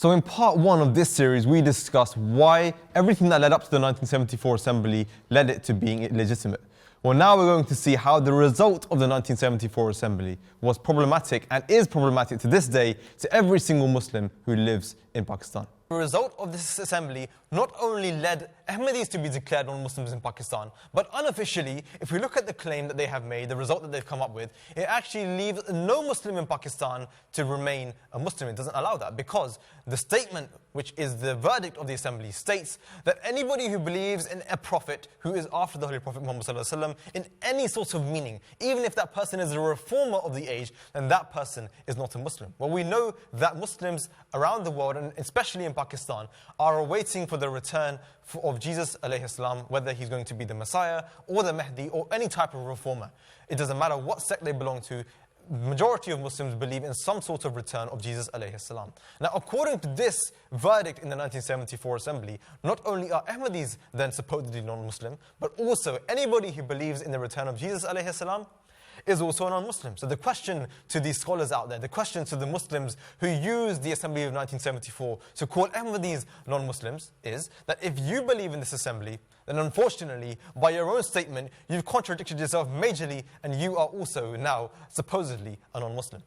So in part one of this series, we discussed why everything that led up to the 1974 Assembly led it to being illegitimate. Well, now we're going to see how the result of the 1974 Assembly was problematic and is problematic to this day to every single Muslim who lives in Pakistan. The result of this assembly not only led Ahmadis to be declared non-Muslims in Pakistan, but unofficially, if we look at the claim that they have made, the result that they've come up with, it actually leaves no Muslim in Pakistan to remain a Muslim. It doesn't allow that because the statement, which is the verdict of the assembly, states that anybody who believes in a prophet who is after the Holy Prophet Muhammad ﷺ in any sort of meaning, even if that person is a reformer of the age, then that person is not a Muslim. Well, we know that Muslims around the world, and especially in Pakistan, are awaiting for the return of Jesus alayhi salam, whether he's going to be the Messiah or the Mahdi or any type of reformer. It doesn't matter what sect they belong to. The majority of Muslims believe in some sort of return of Jesus alayhi salam. Now, according to this verdict in the 1974 Assembly, not only are Ahmadis then supposedly non-Muslim, but also anybody who believes in the return of Jesus alayhi salam is also a non-Muslim. So the question to these scholars out there, the question to the Muslims who use the Assembly of 1974 to call Ahmadis non-Muslims is that if you believe in this assembly, then unfortunately, by your own statement, you've contradicted yourself majorly and you are also now supposedly a non-Muslim.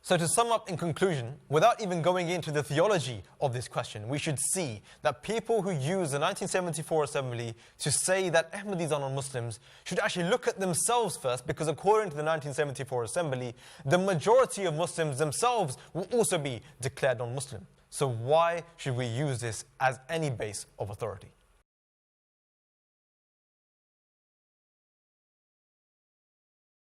So to sum up in conclusion, without even going into the theology of this question, we should see that people who use the 1974 Assembly to say that Ahmadis are non-Muslims should actually look at themselves first, because according to the 1974 Assembly, the majority of Muslims themselves will also be declared non-Muslim. So why should we use this as any base of authority?